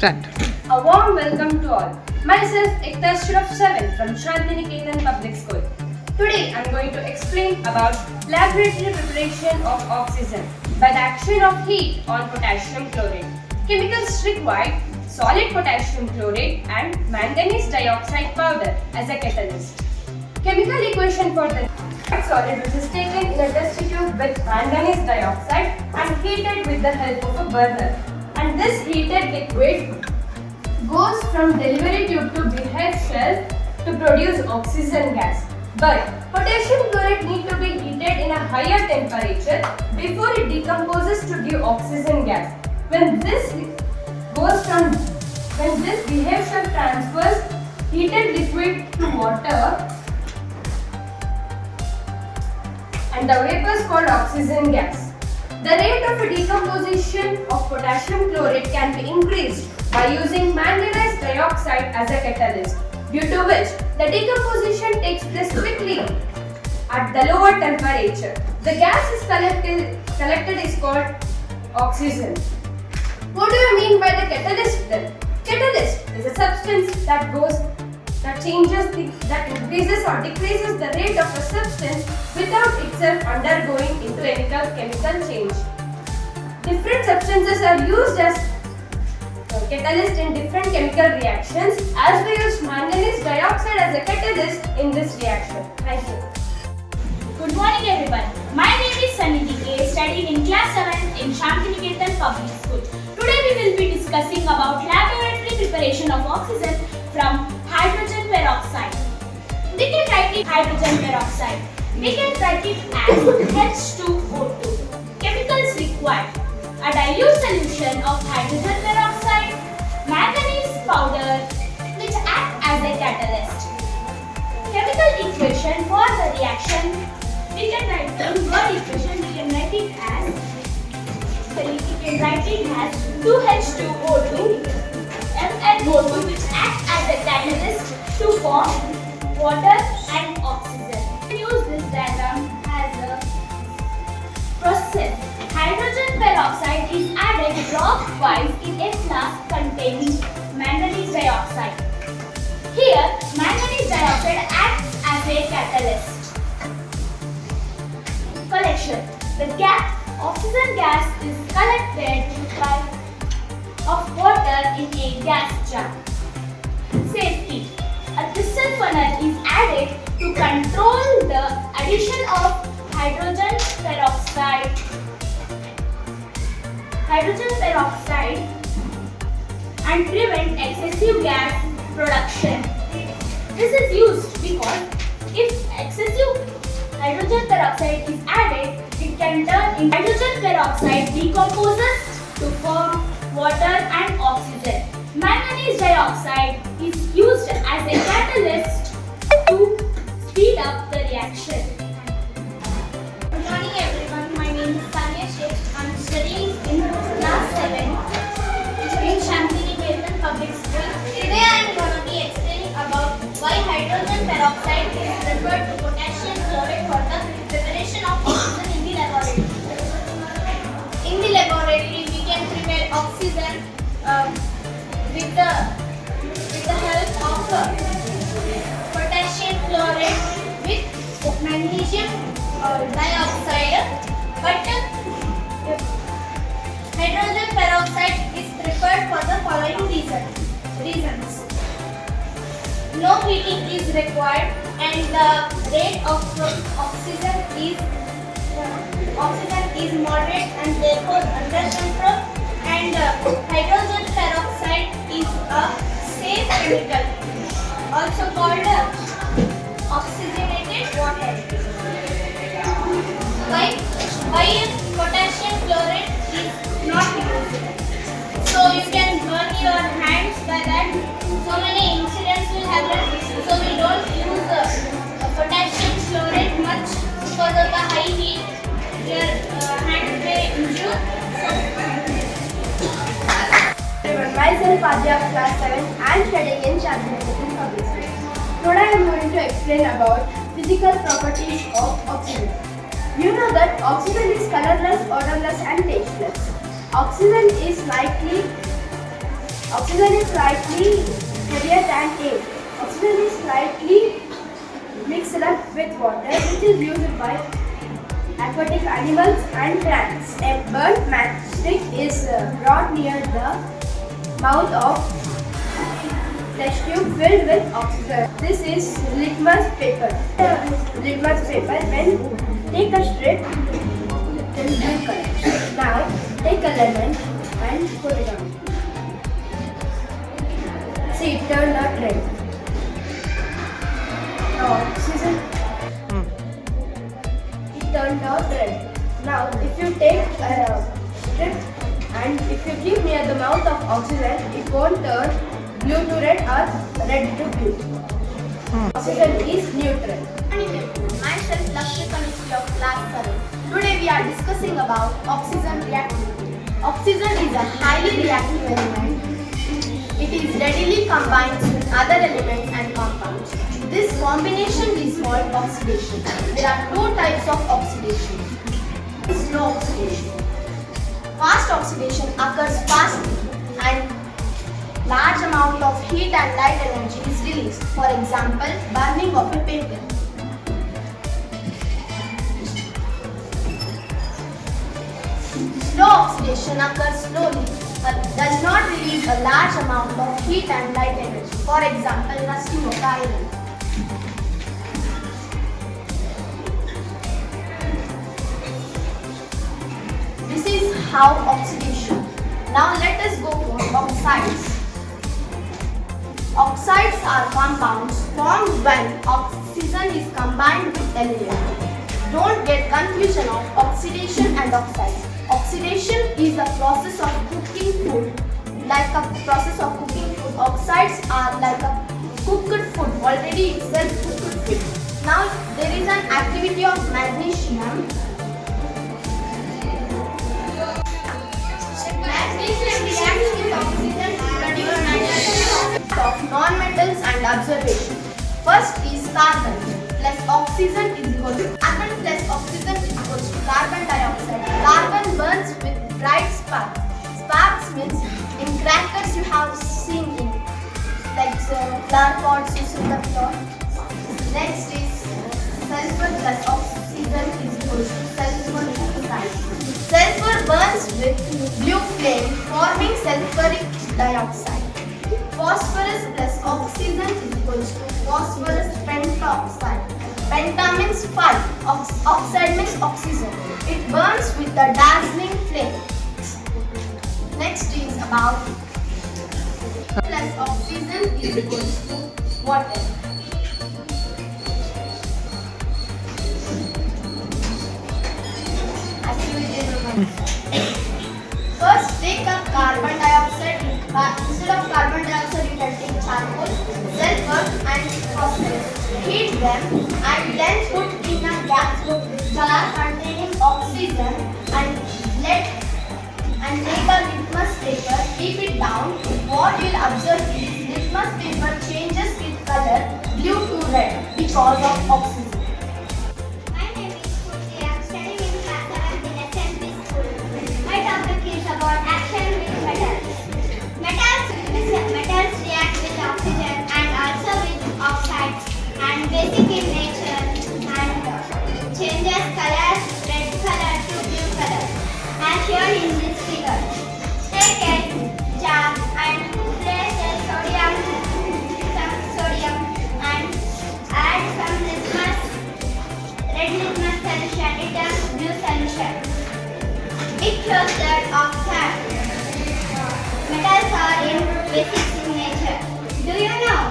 Start. A warm welcome to all. Myself Ekta Shraf 7 from Shantiniketan Public School. Today I am going to explain about laboratory preparation of oxygen by the action of heat on potassium chloride. Chemicals required: solid potassium chloride and manganese dioxide powder as a catalyst. Chemical equation for the solid which is taken in a test tube with manganese dioxide and heated with the help of a burner. And this heated liquid goes from delivery tube to beehive shell to produce oxygen gas. But potassium chloride need to be heated in a higher temperature before it decomposes to give oxygen gas. When this beehive shell transfers heated liquid to water, and the vapor is called oxygen gas. The rate of decomposition of potassium chloride can be increased by using manganese dioxide as a catalyst, due to which the decomposition takes place quickly at the lower temperature. The gas is collected is called oxygen. What do you mean by the catalyst then? Catalyst is a substance that increases or decreases the rate of a substance without itself undergoing into any chemical change. Different substances are used as catalyst in different chemical reactions, as we use manganese dioxide as a catalyst in this reaction. Thank you. Good morning everyone. My name is Sanidhi K, studying in class 7 in Shantiniketan Public School. Today we will be discussing about laboratory preparation of oxygen from hydrogen peroxide. We can write it hydrogen peroxide. We can write it as H2O2. Chemicals required: a dilute solution of hydrogen peroxide, manganese powder which act as a catalyst. Chemical equation for the reaction, we can write the word equation, we can write it as 2H2O2 MnO2 which act as a catalyst to form water and oxygen. We use this diagram as a process. Hydrogen peroxide is added dropwise in a flask containing manganese dioxide. Here, manganese dioxide acts as a catalyst. Collection. The oxygen gas is collected of water in a gas jar. Safety. A piston funnel is added to control the addition of hydrogen peroxide and prevent excessive gas production. This is used because if excessive hydrogen peroxide is added, it can turn in hydrogen peroxide decomposes to form water and oxygen. Manganese dioxide is used as a catalyst to speed up the reaction. Good morning everyone, my name is Tanya Sheikh. I am studying in class 7 in Shantiniketan Public School. Today I am going to be explaining about why hydrogen peroxide is referred to potassium chloride for the preparation of oxygen in the laboratory. In the laboratory, we can prepare oxygen with the help of potassium chloride with magnesium dioxide, but hydrogen peroxide is preferred for the following reasons. No heating is required and the rate of oxygen is moderate and therefore under control, and hydrogen peroxide is a safe chemical, also called oxygenated water. Why potassium chloride is not used? So you can burn your hands by that. So many incidents will happen. So we don't use potassium chloride much because of the high heat. Your hands may injure. Myself Adya, class 7, I am studying in Shantiniketan Public School. Today I am going to explain about physical properties of oxygen. You know that oxygen is colorless, odorless and tasteless. Oxygen is likely Oxygen is slightly heavier than air. Oxygen is slightly mixed up with water, which is used by aquatic animals and plants. A burnt matchstick is brought near the mouth of test tube filled with oxygen. This is litmus paper. Litmus paper, when take a strip in blue color. Now take a lemon and put it on. See, it turned out red. Now oxygen. It turned out red. Now if you take a strip and if you keep near the mouth of oxygen, it won't turn blue to red or red to blue. Oxygen is neutral. Myself Lakshya Chemistry of Class 7. Today we are discussing about oxygen reactivity. Oxygen is a highly reactive element. It is readily combined with other elements and compounds. This combination is called oxidation. There are two types of oxidation. Slow oxidation. Fast oxidation occurs fast and large amount of heat and light energy is released. For example, burning of a paper. Slow oxidation occurs slowly but does not release a large amount of heat and light energy. For example, rusting of iron. This is how oxidation. Now let us go for oxides. Oxides are compounds formed when oxygen is combined with aluminium. Don't get confusion of oxidation and oxides. Oxidation is the process of cooking food. Like a process of cooking food, oxides are like a cooked food, already itself cooked food. Now there is an activity of magnesium. Magnesium reacts with oxygen to produce nitrogen of non-metals and observation. First is carbon plus oxygen is equal to carbon plus oxygen is equal to carbon dioxide. Carbon burns with bright sparks. Sparks means in crackers you have seen in like flower pots, you see the flower. Next is sulfur plus oxygen is equal to sulfur oxide. Sulfur burns with blue flame forming sulfuric dioxide. Phosphorus plus oxygen is equal to phosphorus pentoxide. Penta means 5, oxide means oxygen. It burns with a dazzling flame. Next is about plus oxygen is equal to water. First take a carbon dioxide. Instead of carbon dioxide you can take charcoal, sulfur and phosphorus. Heat them and then put in a jar containing oxygen and make a litmus paper. Keep it down. What you will observe is litmus paper changes its color blue to red because of oxygen. My name is Purti. I am studying in class 7 in SMB school. My topic is about action with metals. Metals react with oxygen and also with oxides and basic in nature and changes color red color to blue color as shown in this figure. Take a jar and place a sodium and add some red litmus solution. It turns blue solution. It shows that metals are in basic in nature. Do you know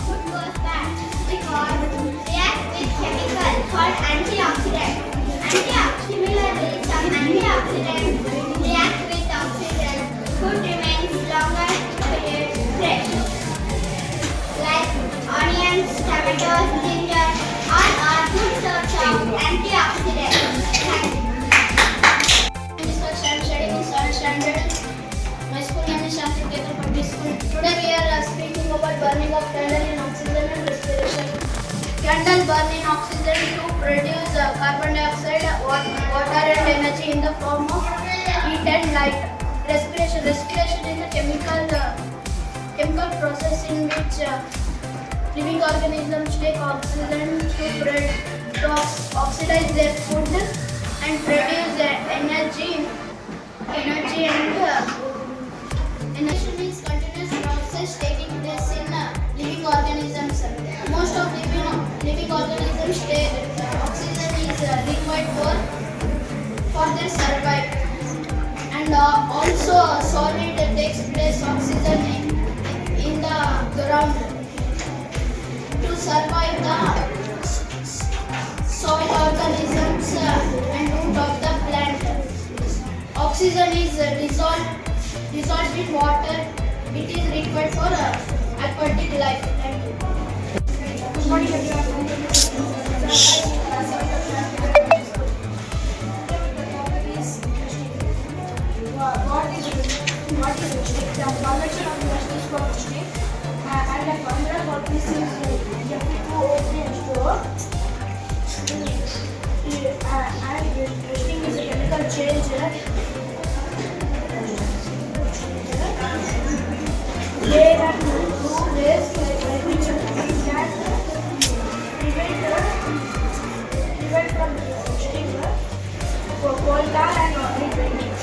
what was that? Because react with chemical called antioxidant. Similarly, some antioxidants react with oxygen. Food remains longer fresh. Like onions, tomatoes, ginger, all are good source of antioxidants. Studying in 7th standard. My school name is Shantri Ketan Public School. Today we are speaking about burning of candle in oxygen and respiration. Candle burn in oxygen to produce carbon dioxide, water and energy in the form of heat and light. Respiration is a chemical chemical process in which living organisms take oxygen to oxidize their food and produce energy and Emission is continuous process taking place in living organisms. Most of living organisms oxygen is required for their survival. And also solid takes place oxygen in the ground to survive the soil organisms and root of the plant. Oxygen is dissolved in water. It is required for aquatic life. Thank you. good morning everyone. What is Rushdie? The convention of Rushdie is called Rushdie, and the formula for this is F2O3H2O. And Rushdie is a chemical change. There are two ways by which we can prevent from Rushdie for coal tar and oil burning.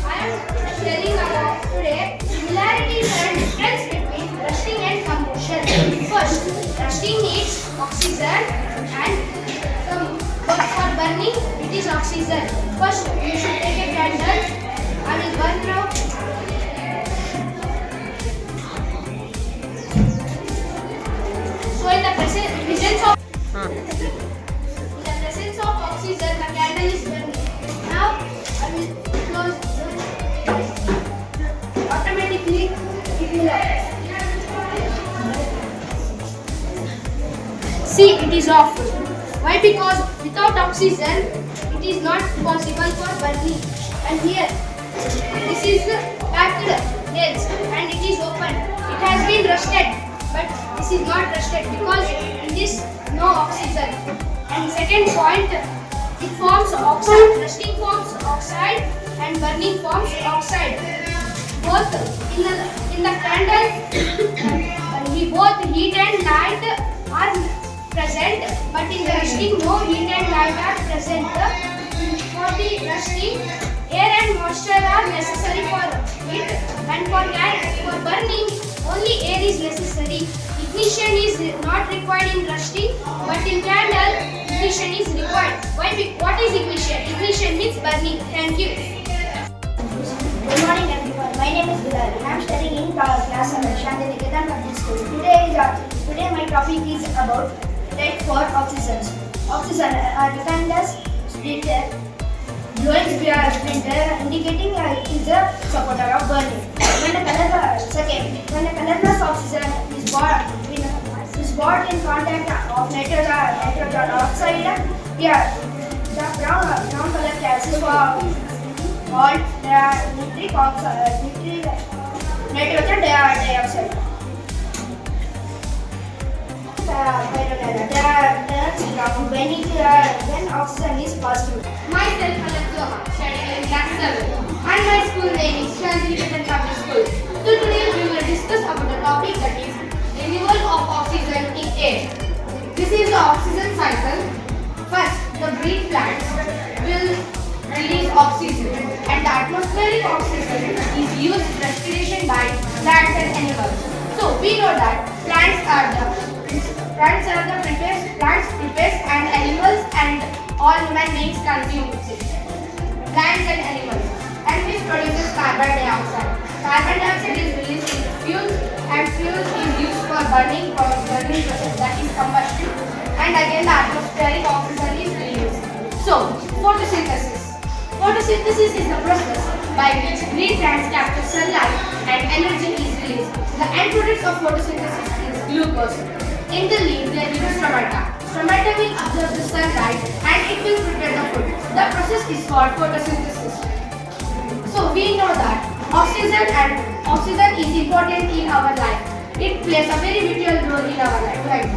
I am sharing about today similarities and difference between rusting and combustion. First, rusting needs oxygen and but for burning it is oxygen. First, you should take a candle. I will burn now. So in the presence of oxygen, the candle is burning. Now I will close automatically it will see it is off. Why? Because without oxygen it is not possible for burning. And here this is packed nails and it is open. It has been rusted, but this is not rusted because in this no oxygen. And second point, it forms oxide. Rusting forms oxide and burning forms oxide. Both in the candle, both heat and light are present, but in the rusting no heat and light are present. For the rusting, air and moisture are necessary for it, and for burning, only air is necessary. Ignition is not required in rusting, but in candle, ignition is required. Why? What is ignition? Ignition means burning. Thank you. Good morning everyone. My name is Bilal. I am studying in class 7, Shantiniketan Public School. Today my topic is about type for oxygen. Oxygen are defined as splinter, glowing splinter indicating it is a supporter of burning. When the colorless oxygen is brought in contact of nitrogen oxide, here the brown color gases called nitrogen dioxide. When oxygen is positive. Myself, Alan Zoha, studying in class 7, and my school name is Shantiniketan Public School. So today we will discuss about the topic that is removal of oxygen in air. This is the oxygen cycle. First, the green plants will release oxygen, and the atmospheric oxygen is used in respiration by plants and animals. So we know that plants are the prepares and animals and all human beings consume it. Plants and animals, and this produces carbon dioxide. Carbon dioxide is released in fuel, and fuel is used for burning process, that is combustion, and again the atmospheric oxygen is released. So photosynthesis. Photosynthesis is the process by which green plants capture sunlight and energy is released. The end product of photosynthesis is glucose. In the leaf there is stomata. Stomata will absorb the sunlight and it will prepare the food. The process is called photosynthesis. So we know that oxygen is important in our life. It plays a very vital role in our life. Right?